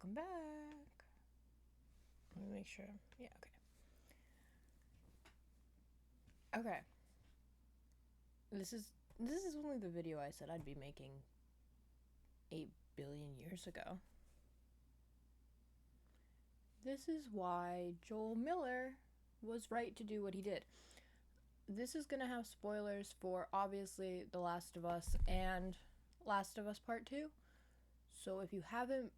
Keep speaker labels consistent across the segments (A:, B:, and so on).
A: Welcome back. Let me make sure. Yeah, okay. Okay. This is only the video I said I'd be making 8 billion years ago. This is why Joel Miller was right to do what he did. This is going to have spoilers for obviously The Last of Us and Last of Us Part 2. So if you haven't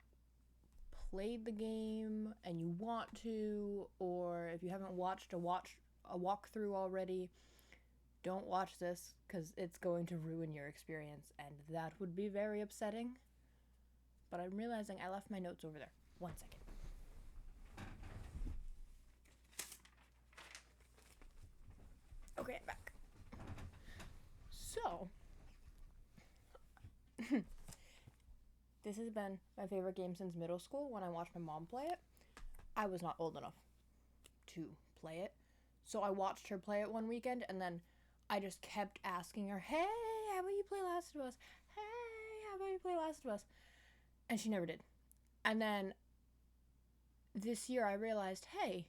A: played the game and you want to, or if you haven't watched a walkthrough already, don't watch this because it's going to ruin your experience, and that would be very upsetting. But I'm realizing I left my notes over there. 1 second. Okay, I'm back. So, this has been my favorite game since middle school when I watched my mom play it. I was not old enough to play it, so I watched her play it one weekend, and then I just kept asking her, hey, how about you play Last of Us? Hey, how about you play Last of Us? And she never did. And then this year I realized, hey,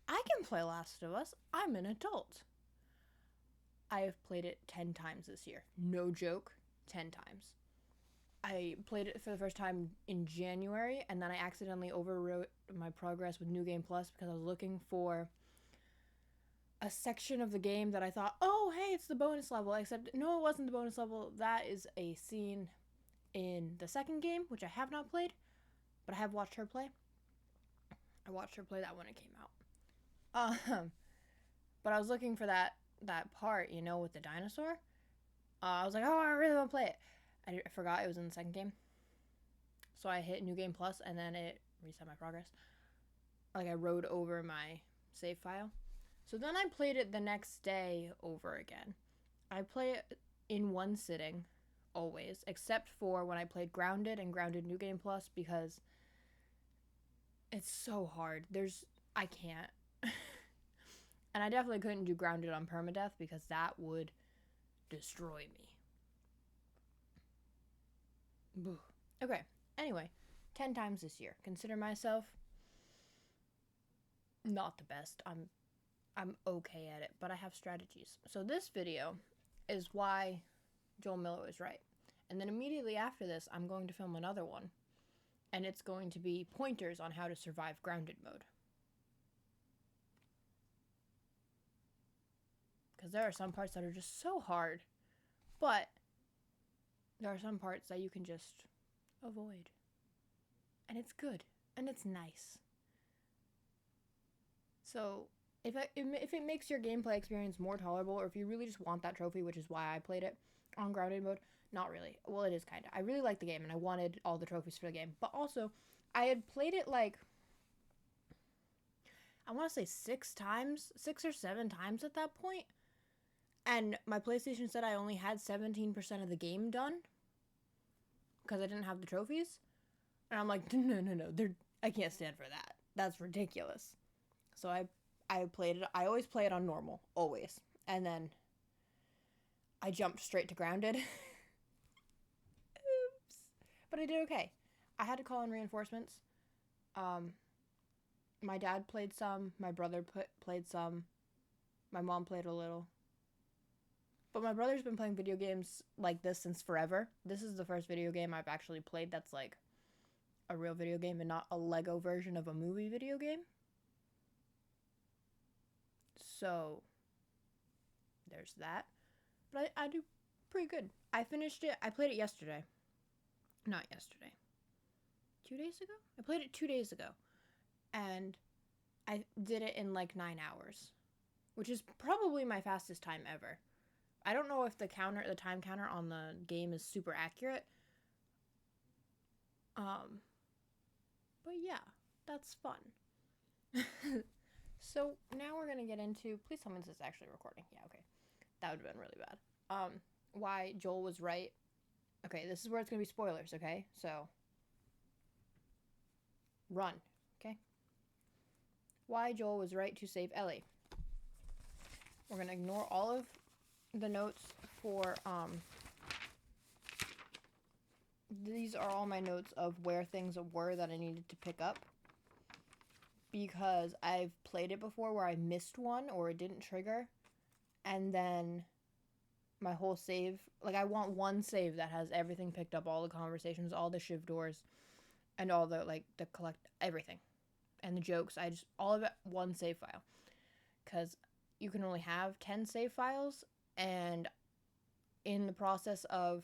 A: I can play Last of Us. I'm an adult. I have played it 10 times this year. No joke, 10 times. I played it for the first time in January, and then I accidentally overwrote my progress with New Game Plus because I was looking for a section of the game that I thought, oh, hey, it's the bonus level. Except, no, it wasn't the bonus level. That is a scene in the second game, which I have not played, but I have watched her play. I watched her play that when it came out. But I was looking for that part, with the dinosaur. I was like, oh, I really want to play it. I forgot it was in the second game. So I hit New Game Plus, and then it reset my progress. Like, I wrote over my save file. So then I played it the next day over again. I play it in one sitting, always, except for when I played Grounded and Grounded New Game Plus, because it's so hard. I can't. And I definitely couldn't do Grounded on permadeath because that would destroy me. Okay, anyway, 10 times this year. Consider myself not the best. I'm okay at it, but I have strategies. So this video is why Joel Miller was right. And then immediately after this, I'm going to film another one. And it's going to be pointers on how to survive Grounded mode. Because there are some parts that are just so hard. But there are some parts that you can just avoid. And it's good. And it's nice. So if it makes your gameplay experience more tolerable, or if you really just want that trophy, which is why I played it on Grounded mode, not really. Well, it is kind of. I really like the game, and I wanted all the trophies for the game. But also, I had played it I want to say 6 or 7 times at that point. And my PlayStation said I only had 17% of the game done because I didn't have the trophies. And I'm like, no, I can't stand for that. That's ridiculous. So I played it. I always play it on normal, always. And then I jumped straight to Grounded. Oops. But I did okay. I had to call in reinforcements. My dad played some. My brother played some. My mom played a little. But my brother's been playing video games like this since forever. This is the first video game I've actually played that's like a real video game and not a Lego version of a movie video game. So there's that. But I do pretty good. I finished it. I played it yesterday. Not yesterday. 2 days ago? I played it 2 days ago. And I did it in like 9 hours, which is probably my fastest time ever. I don't know if the time counter on the game is super accurate. But yeah, that's fun. So now we're gonna get into. Please tell me this is actually recording. Yeah, okay. That would have been really bad. Why Joel was right. Okay, this is where it's gonna be spoilers. Okay, so run. Okay. Why Joel was right to save Ellie. We're gonna ignore all of the notes for these are all my notes of where things were that I needed to pick up. Because I've played it before where I missed one or it didn't trigger. And then my whole save, like I want one save that has everything picked up, all the conversations, all the shiv doors, and all the, like, the collect, everything. And the jokes, all of it, one save file. Because you can only have 10 save files, and in the process of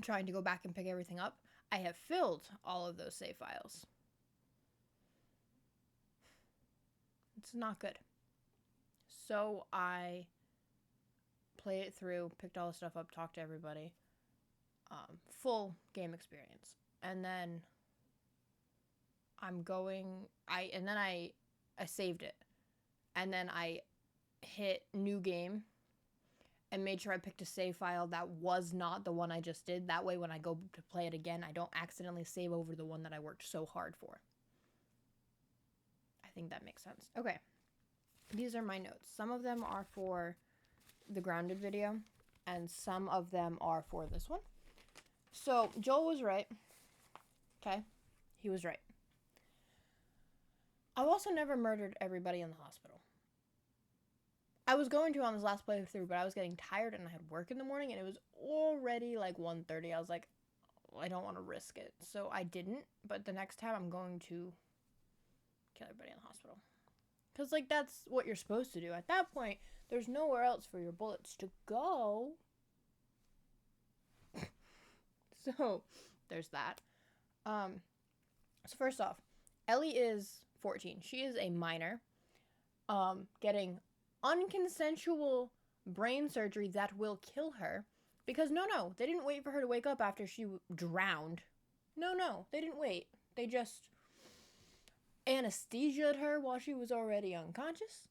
A: trying to go back and pick everything up, I have filled all of those save files. It's not good. So I played it through, picked all the stuff up, talked to everybody. Full game experience. And then I saved it. And then I hit new game and made sure I picked a save file that was not the one I just did. That way when I go to play it again, I don't accidentally save over the one that I worked so hard for. I think that makes sense. Okay. These are my notes. Some of them are for the Grounded video, and some of them are for this one. So, Joel was right. Okay? He was right. I've also never murdered everybody in the hospital. I was going to on this last playthrough, but I was getting tired and I had work in the morning, and it was already like 1:30. I was like, I don't want to risk it. So I didn't, but the next time I'm going to kill everybody in the hospital. Because, like, that's what you're supposed to do. At that point, there's nowhere else for your bullets to go. So, there's that. So first off, Ellie is 14. She is a minor. Getting unconsensual brain surgery that will kill her. Because, no, they didn't wait for her to wake up after she drowned. No, they didn't wait. They just anesthesia'd her while she was already unconscious.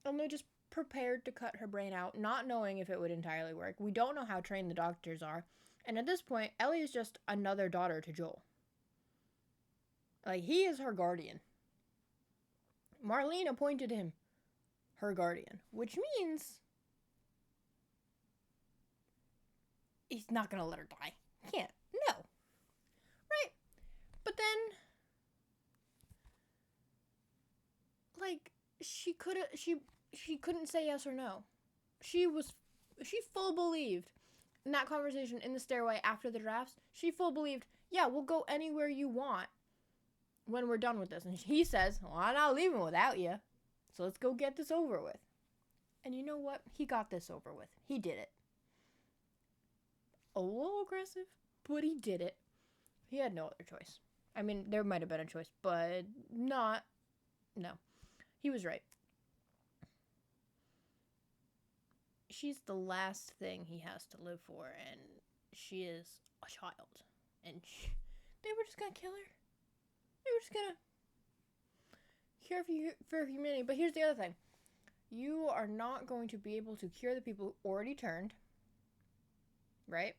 A: And they just prepared to cut her brain out, not knowing if it would entirely work. We don't know how trained the doctors are. And at this point, Ellie is just another daughter to Joel. Like, he is her guardian. Marlene appointed him her guardian, which means he's not gonna let her die. Can't. No. Right? But then, like, she couldn't say yes or no. She full believed in that conversation in the stairway after the drafts. She full believed, yeah, we'll go anywhere you want when we're done with this. And he says, well, I'm not leaving without you. So let's go get this over with. And you know what? He got this over with. He did it. A little aggressive, but he did it. He had no other choice. I mean, there might have been a choice, but no. He was right. She's the last thing he has to live for, and she is a child. And they were just gonna kill her. They were just gonna cure for humanity. But here's the other thing. You are not going to be able to cure the people who already turned. Right?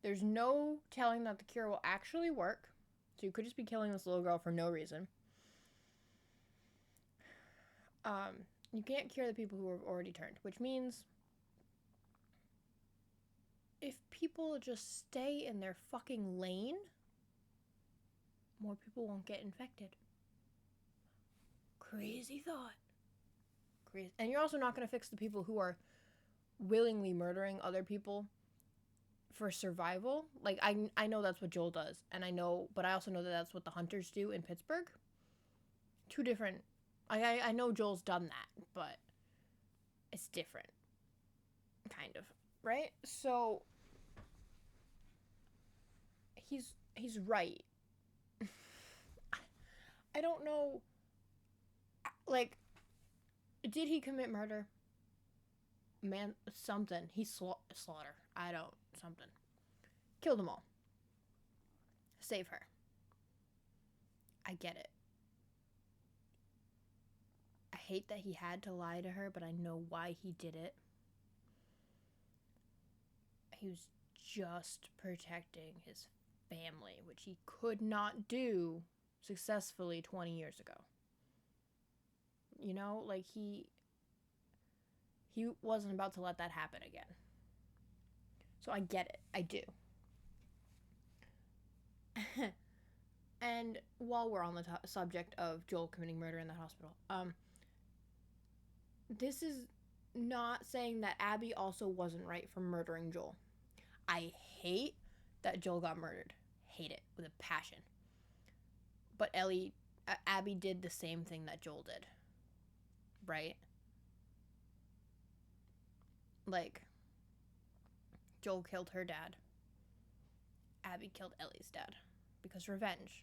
A: There's no telling that the cure will actually work. So you could just be killing this little girl for no reason. You can't cure the people who have already turned, which means if people just stay in their fucking lane, more people won't get infected. Crazy thought. Crazy. And you're also not going to fix the people who are willingly murdering other people for survival. Like, I know that's what Joel does, and but I also know that that's what the hunters do in Pittsburgh. Two different. I know Joel's done that, but it's different. Kind of, right? So he's right. I don't know, like, did he commit murder? Man, something. He slaughter. Something. Killed them all. Save her. I get it. I hate that he had to lie to her, but I know why he did it. He was just protecting his family, which he could not do successfully 20 years ago. You know, like, he wasn't about to let that happen again. So I get it. I do. And while we're on the subject of Joel committing murder in the hospital, this is not saying that Abby also wasn't right for murdering Joel. I hate that Joel got murdered. Hate it with a passion. But Abby did the same thing that Joel did. Right? Like, Joel killed her dad. Abby killed Ellie's dad. Because revenge.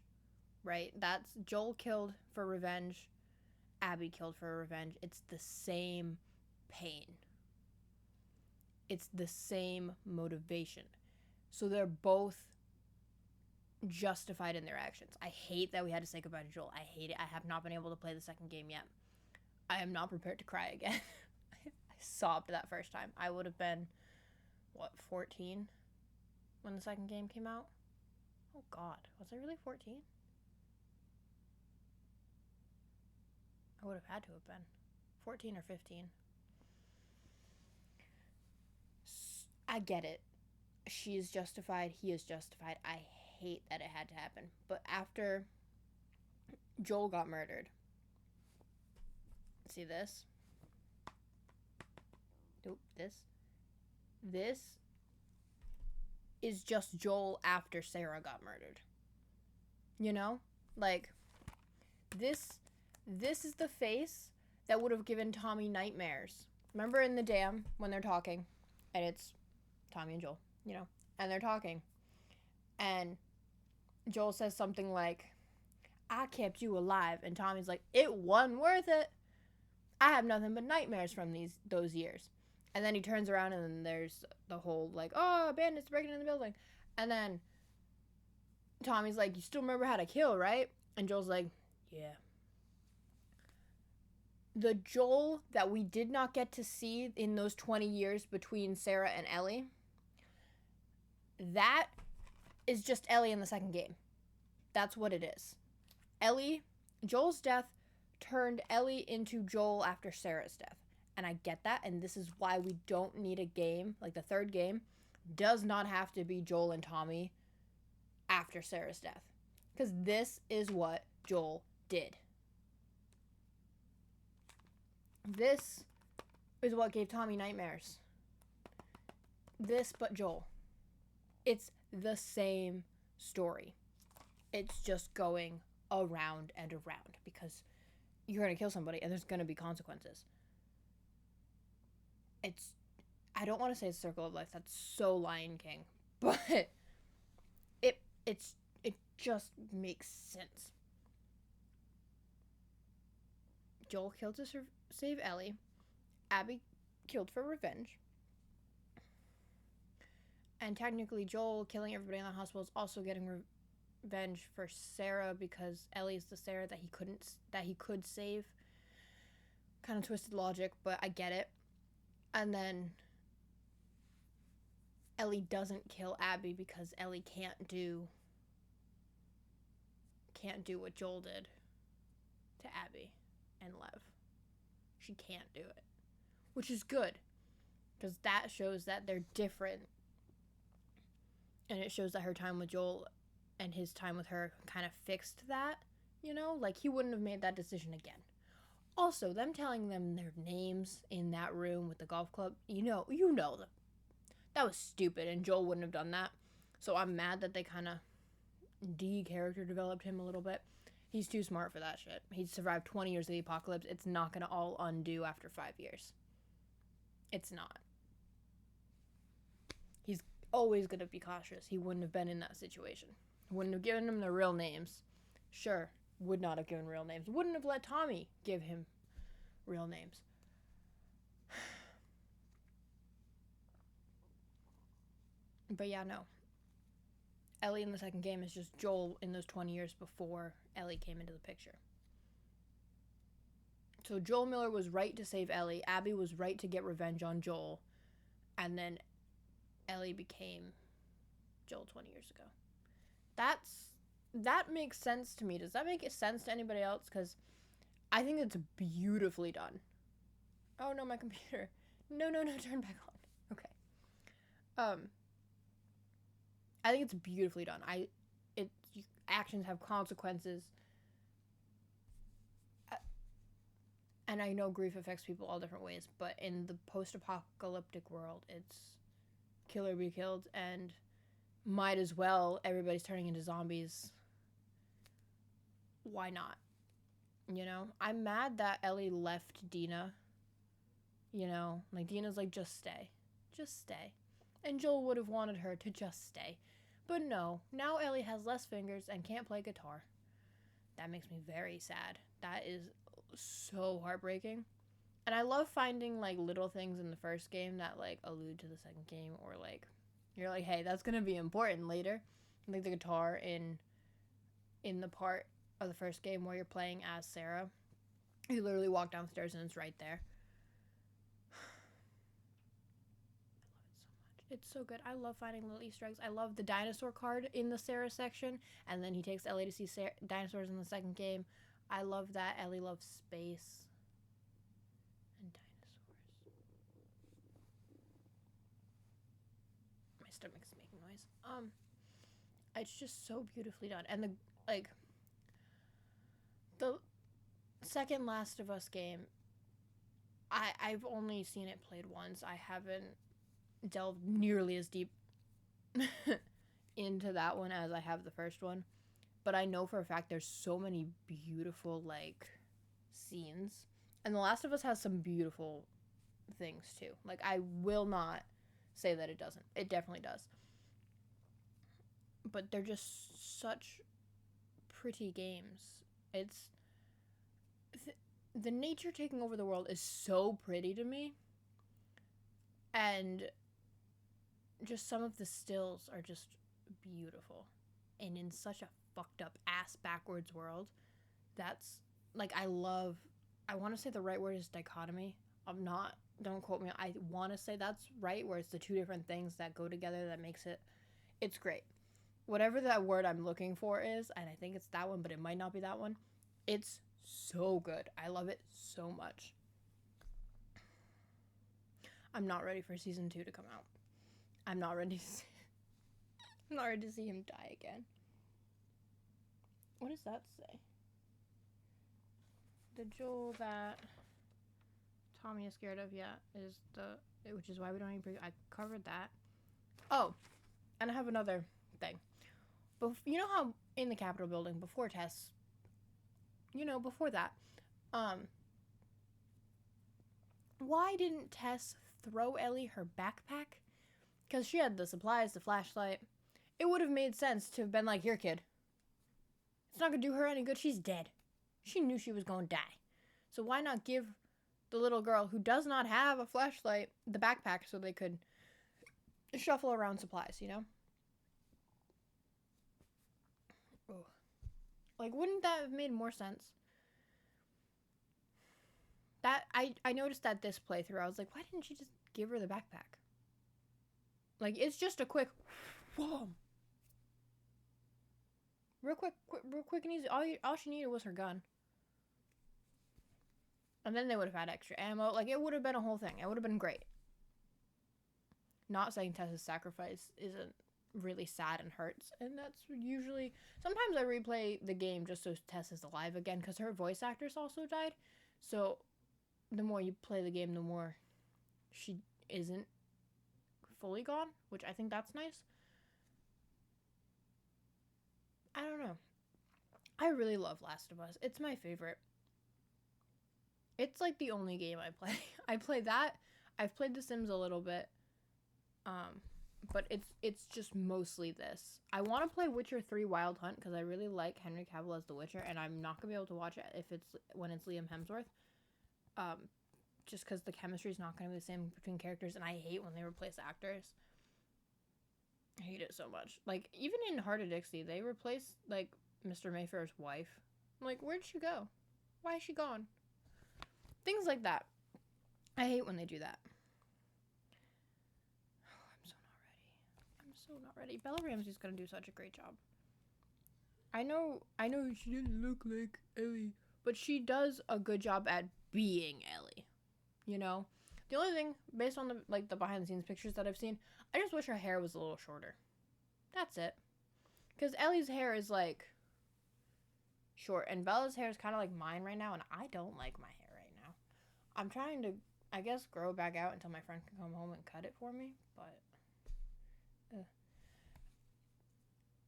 A: Right? That's Joel killed for revenge. Abby killed for revenge. It's the same pain. It's the same motivation. So they're both justified in their actions. I hate that we had to say goodbye to Joel. I hate it. I have not been able to play the second game yet. I am not prepared to cry again. I sobbed that first time. I would have been, 14 when the second game came out? Oh God, was I really 14? I would have had to have been 14 or 15. I get it. She is justified. He is justified. I hate that it had to happen. But after Joel got murdered, see this? Nope, this is just Joel after Sarah got murdered. You know? Like, this is the face that would have given Tommy nightmares. Remember in the dam when they're talking, and it's Tommy and Joel, you know, and they're talking, and Joel says something like, I kept you alive, and Tommy's like, it wasn't worth it. I have nothing but nightmares from those years. And then he turns around and then there's the whole like, oh, bandits breaking in the building. And then Tommy's like, you still remember how to kill, right? And Joel's like, yeah. The Joel that we did not get to see in those 20 years between Sarah and Ellie, that is just Ellie in the second game. That's what it is. Joel's death turned Ellie into Joel after Sarah's death. And I get that, and this is why we don't need a game, like the third game, does not have to be Joel and Tommy after Sarah's death. Because this is what Joel did. This is what gave Tommy nightmares. This, but Joel. It's the same story. It's just going around and around because you're going to kill somebody and there's going to be consequences. I don't want to say it's Circle of Life. That's so Lion King. But it just makes sense. Joel killed to save Ellie. Abby killed for revenge. And technically Joel killing everybody in the hospital is also getting revenge for Sarah because Ellie's the Sarah that he could save. Kind of twisted logic, but I get it. And then Ellie doesn't kill Abby because Ellie can't do what Joel did to Abby and Lev. She can't do it. Which is good. Because that shows that they're different. And it shows that her time with Joel and his time with her kind of fixed that. You know? Like, he wouldn't have made that decision again. Also, them telling them their names in that room with the golf club, you know that was stupid, and Joel wouldn't have done that. So I'm mad that they kind of de-character developed him a little bit. He's too smart for that shit. He's survived 20 years of the apocalypse. It's not going to all undo after 5 years. It's not. He's always going to be cautious. He wouldn't have been in that situation. Wouldn't have given them their real names. Sure. Would not have given real names. Wouldn't have let Tommy give him real names. But yeah, no. Ellie in the second game is just Joel in those 20 years before Ellie came into the picture. So Joel Miller was right to save Ellie. Abby was right to get revenge on Joel. And then Ellie became Joel 20 years ago. That makes sense to me. Does that make sense to anybody else? Because I think it's beautifully done. Oh no, my computer. No, turn back on. Okay. I think it's beautifully done. It actions have consequences, and I know grief affects people all different ways, but in the post-apocalyptic world, it's kill or be killed, and might as well. Everybody's turning into zombies. Why not? You know, I'm mad that Ellie left Dina. You know, like Dina's like, just stay. Just stay. And Joel would have wanted her to just stay. But no, now Ellie has less fingers and can't play guitar. That makes me very sad. That is so heartbreaking. And I love finding like little things in the first game that like allude to the second game, or like you're like, hey, that's gonna be important later. Like the guitar in the part of the first game where you're playing as Sarah. You literally walk downstairs and it's right there. It's so good. I love finding little Easter eggs. I love the dinosaur card in the Sarah section, and then he takes Ellie to see dinosaurs in the second game. I love that. Ellie loves space and dinosaurs. My stomach's making noise. It's just so beautifully done, and the second Last of Us game, I've only seen it played once. I haven't delved nearly as deep into that one as I have the first one, but I know for a fact there's so many beautiful like scenes, and The Last of Us has some beautiful things too. Like, I will not say that it doesn't. It definitely does, but they're just such pretty games. It's the nature taking over the world is so pretty to me, and just some of the stills are just beautiful, and in such a fucked up ass backwards world. That's like, I want to say the right word is dichotomy. Don't quote me, I want to say that's right, where it's the two different things that go together that makes it's great. Whatever that word I'm looking for is, and I think it's that one, but it might not be that one. It's so good. I love it so much. I'm not ready for season 2 to come out. I'm not ready to see him die again. What does that say? The Joel that Tommy is scared of, yeah, is which is why we don't even I covered that. Oh, and I have another thing. You know how in the Capitol building before Tess, before that, why didn't Tess throw Ellie her backpack? Because she had the supplies, the flashlight. It would have made sense to have been like, here, kid. It's not going to do her any good. She's dead. She knew she was going to die. So why not give the little girl who does not have a flashlight the backpack so they could shuffle around supplies, you know? Oh. Like, wouldn't that have made more sense? That I noticed that this playthrough, I was like, why didn't she just give her the backpack? Like, it's just a quick, whoa. Real quick and easy. All she needed was her gun. And then they would have had extra ammo. Like, it would have been a whole thing. It would have been great. Not saying Tess's sacrifice isn't really sad and hurts. And that's usually... Sometimes I replay the game just so Tess is alive again, because her voice actress also died. So, the more you play the game, the more she isn't fully gone, which I think that's nice. I don't know. I really love Last of Us. It's my favorite. It's like the only game I play. I play that. I've played The Sims a little bit. But it's just mostly this. I want to play Witcher 3 Wild Hunt because I really like Henry Cavill as The Witcher, and I'm not going to be able to watch it when it's Liam Hemsworth. Just because the chemistry is not going to be the same between characters, and I hate when they replace actors. I hate it so much. Like, even in Heart of Dixie, they replaced, like, Mr. Mayfair's wife. I'm like, where'd she go? Why is she gone? Things like that. I hate when they do that. Oh, I'm so not ready. Bella Ramsey's gonna do such a great job. I know she didn't look like Ellie, but she does a good job at being Ellie. You know? The only thing, based on the behind the scenes pictures that I've seen, I just wish her hair was a little shorter. That's it. Because Ellie's hair is like short, and Bella's hair is kind of like mine right now, and I don't like my hair right now. I'm trying to, I guess, grow back out until my friend can come home and cut it for me, but.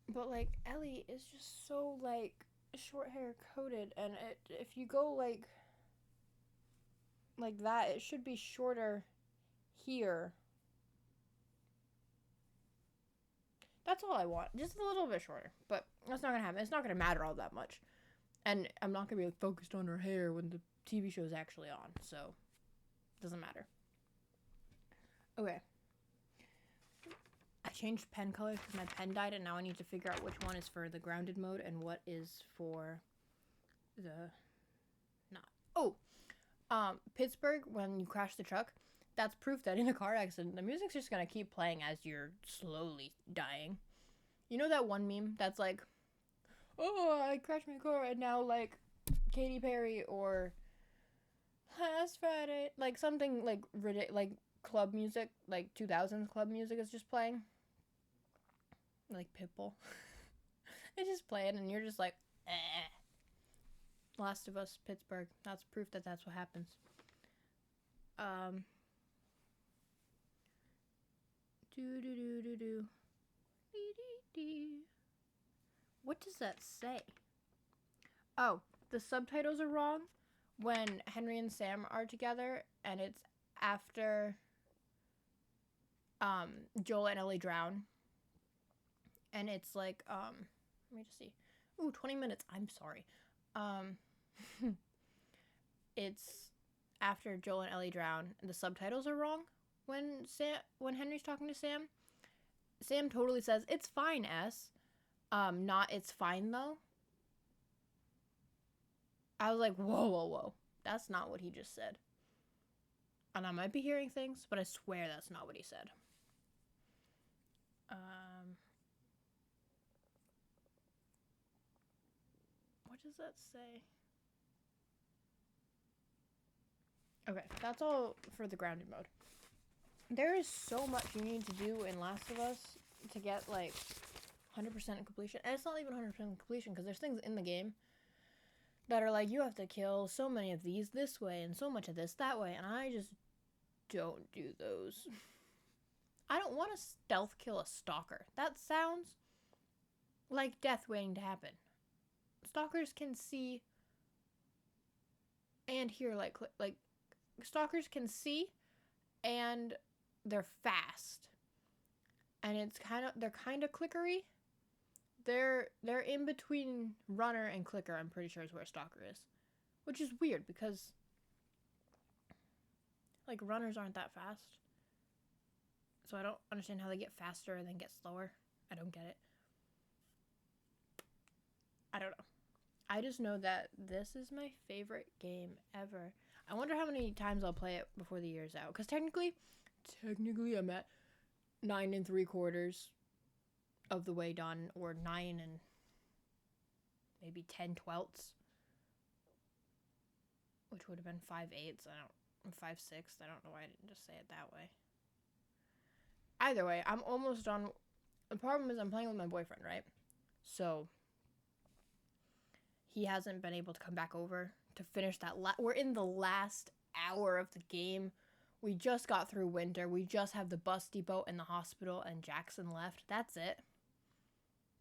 A: But like Ellie is just so like short hair coated, and if you go like that, it should be shorter here. That's all I want, just a little bit shorter. But that's not gonna happen. It's not gonna matter all that much, and I'm not gonna be like focused on her hair when the TV show is actually on. So it doesn't matter. Okay. I changed pen colors because my pen died, and now I need to figure out which one is for the grounded mode and what is for the not. Oh, Pittsburgh, when you crash the truck, that's proof that in a car accident, the music's just gonna keep playing as you're slowly dying. You know that one meme that's like, oh, I crashed my car, and now like Katy Perry or last Friday, like something like club music, like 2000s club music is just playing. Like Pitbull. It's just playing, and you're just like, eh. Last of Us, Pittsburgh. That's proof that that's what happens. Do do do do do. Dee dee dee. What does that say? Oh, the subtitles are wrong when Henry and Sam are together, and it's after Joel and Ellie drown. And it's like, let me just see. Ooh, 20 minutes. I'm sorry. It's after Joel and Ellie drown. The subtitles are wrong when Henry's talking to Sam. Sam totally says, it's fine, S. Not it's fine, though. I was like, whoa, whoa, whoa. That's not what he just said. And I might be hearing things, but I swear that's not what he said. What does that say? Okay, that's all for the grounded mode. There is so much you need to do in Last of Us to get like 100% completion. And it's not even 100% completion because there's things in the game that are like, you have to kill so many of these this way and so much of this that way. And I just don't do those. I don't want to stealth kill a stalker. That sounds like death waiting to happen. Stalkers can see and hear like stalkers can see, and they're fast, and they're kind of clickery. They're in between runner and clicker. I'm pretty sure is where a stalker is, which is weird because like runners aren't that fast. So I don't understand how they get faster and then get slower. I don't get it. I don't know. I just know that this is my favorite game ever. I wonder how many times I'll play it before the year's out. Because technically, I'm at 9 3/4 of the way done. Or 9 and maybe 10/12. Which would have been 5/8. 5/6. I don't know why I didn't just say it that way. Either way, I'm almost done. The problem is I'm playing with my boyfriend, right? So he hasn't been able to come back over to finish that. We're in the last hour of the game. We just got through winter. We just have the bus depot and the hospital and Jackson left. That's it.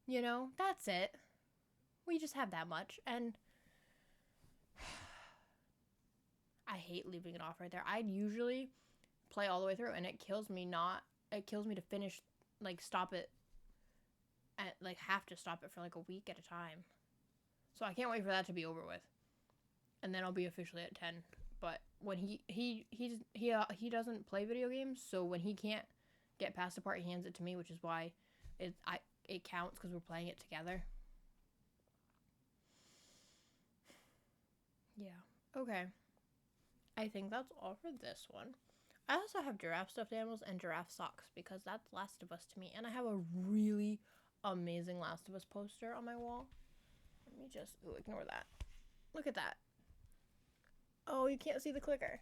A: You know, that's it. We just have that much. And I hate leaving it off right there. I'd usually play all the way through, and it kills me to finish, like, stop it, like, have to stop it for, like, a week at a time. So I can't wait for that to be over with. And then I'll be officially at 10. But when he doesn't play video games, so when he can't get past the part, he hands it to me, which is why it counts because we're playing it together. Yeah. Okay. I think that's all for this one. I also have giraffe stuffed animals and giraffe socks because that's Last of Us to me. And I have a really amazing Last of Us poster on my wall. Let me just ignore that. Look at that. Oh, you can't see the clicker.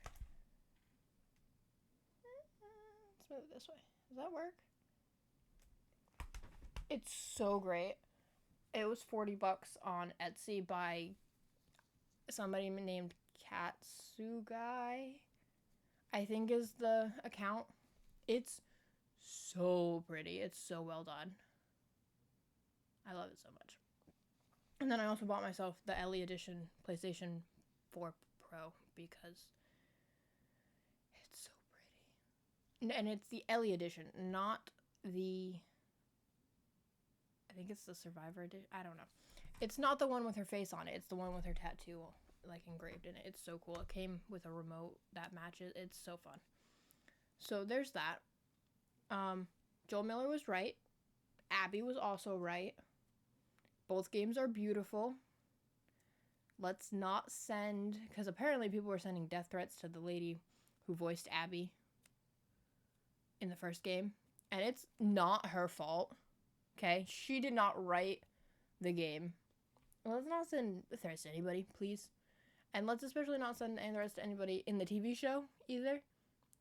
A: Let's move it this way. Does that work? It's so great. It was $40 on Etsy by somebody named Katsugai, I think is the account. It's so pretty. It's so well done. I love it so much. And then I also bought myself the Ellie Edition PlayStation 4 Pro because it's so pretty. And it's the Ellie Edition, not the... I think it's the Survivor Edition. I don't know. It's not the one with her face on it. It's the one with her tattoo like engraved in it. It's so cool. It came with a remote that matches. It's so fun. So there's that. Joel Miller was right. Abby was also right. Both games are beautiful. Let's not send... Because apparently people were sending death threats to the lady who voiced Abby in the first game. And it's not her fault. Okay? She did not write the game. Well, let's not send threats to anybody, please. And let's especially not send any threats to anybody in the TV show either.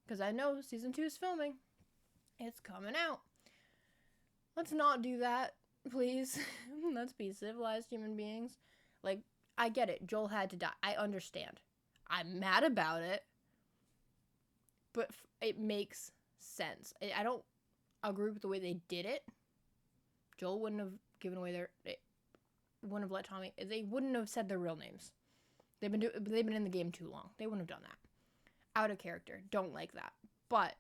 A: Because I know season 2 is filming. It's coming out. Let's not do that, please. Let's be civilized human beings. Like, I get it. Joel had to die. I understand. I'm mad about it. But it makes sense. I don't agree with the way they did it. Joel wouldn't have given away wouldn't have let Tommy... They wouldn't have said their real names. They've been in the game too long. They wouldn't have done that. Out of character. Don't like that. But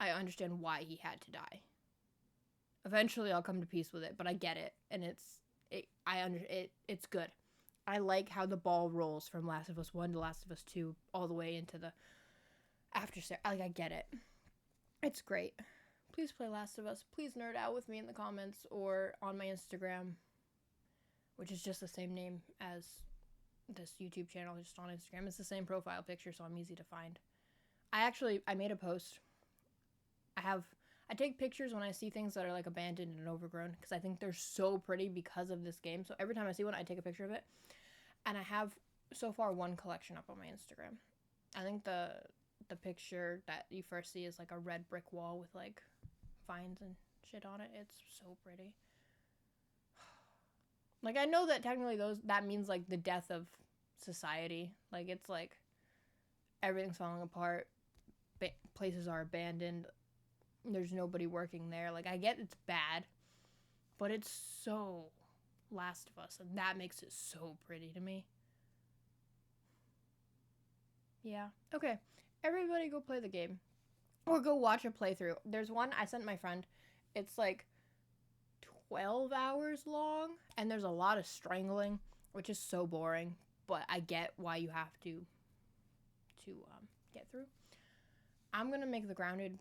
A: I understand why he had to die. Eventually I'll come to peace with it, but I get it. And it's good. I like how the ball rolls from Last of Us 1 to Last of Us 2 all the way into the after. Like, I get it. It's great. Please play Last of Us. Please nerd out with me in the comments or on my Instagram, which is just the same name as this YouTube channel, just on Instagram. It's the same profile picture, so I'm easy to find. I made a post. I take pictures when I see things that are like abandoned and overgrown because I think they're so pretty because of this game. So every time I see one, I take a picture of it. And I have so far one collection up on my Instagram. I think the picture that you first see is like a red brick wall with like vines and shit on it. It's so pretty. Like, I know that technically that means like the death of society. Like, it's like everything's falling apart. Places are abandoned. There's nobody working there. Like, I get it's bad, but it's so Last of Us, and that makes it so pretty to me. Yeah. Okay. Everybody go play the game. Or go watch a playthrough. There's one I sent my friend. It's like 12 hours long, and there's a lot of strangling, which is so boring, but I get why you have to get through. I'm gonna make the Grounded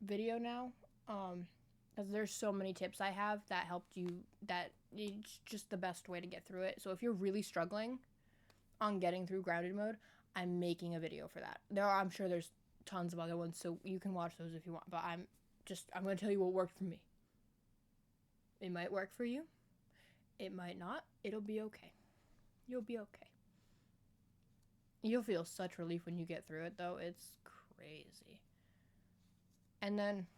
A: video now, because there's so many tips I have that helped you, that it's just the best way to get through it. So if you're really struggling on getting through Grounded mode, I'm making a video for that. I'm sure there's tons of other ones, so you can watch those if you want, but I'm gonna tell you what worked for me. It might work for you. It might not. It'll be okay. You'll be okay. You'll feel such relief when you get through it, though. It's crazy. And then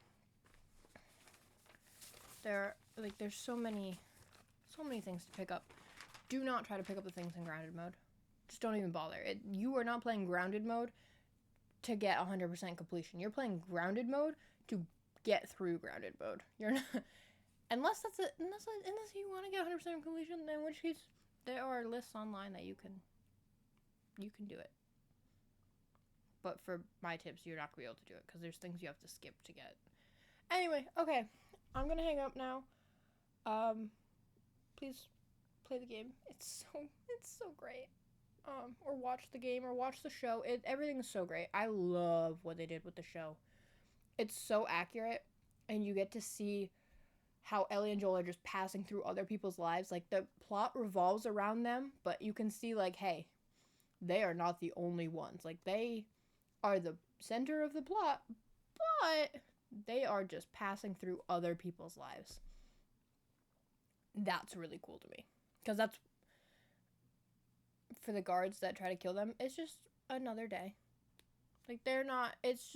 A: there's so many things to pick up. Do not try to pick up the things in Grounded mode. Just don't even bother. You are not playing Grounded mode to get 100% completion. You're playing Grounded mode to get through Grounded mode. You're not... Unless you want to get 100% completion, then in which case there are lists online that you can do it. But for my tips, you're not going to be able to do it because there's things you have to skip to get. Anyway, okay. I'm going to hang up now. Please play the game. It's so great. Or watch the game or watch the show. Everything is so great. I love what they did with the show. It's so accurate, and you get to see how Ellie and Joel are just passing through other people's lives. Like, the plot revolves around them, but you can see, like, hey, they are not the only ones. Like, they are the center of the plot, but they are just passing through other people's lives. That's really cool to me. Because that's, for the guards that try to kill them, it's just another day. Like, they're not, it's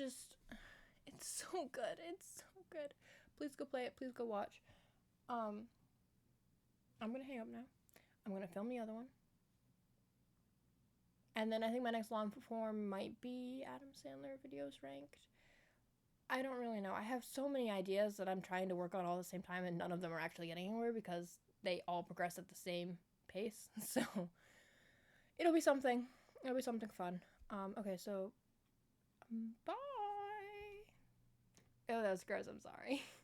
A: so good. It's so good. Please go play it. Please go watch. Um, I'm gonna hang up now. I'm gonna film the other one. And then I think my next long form might be Adam Sandler videos ranked. I don't really know. I have so many ideas that I'm trying to work on all at the same time, and none of them are actually getting anywhere because they all progress at the same pace. So it'll be something. It'll be something fun. Okay, so bye. Oh, that was gross. I'm sorry.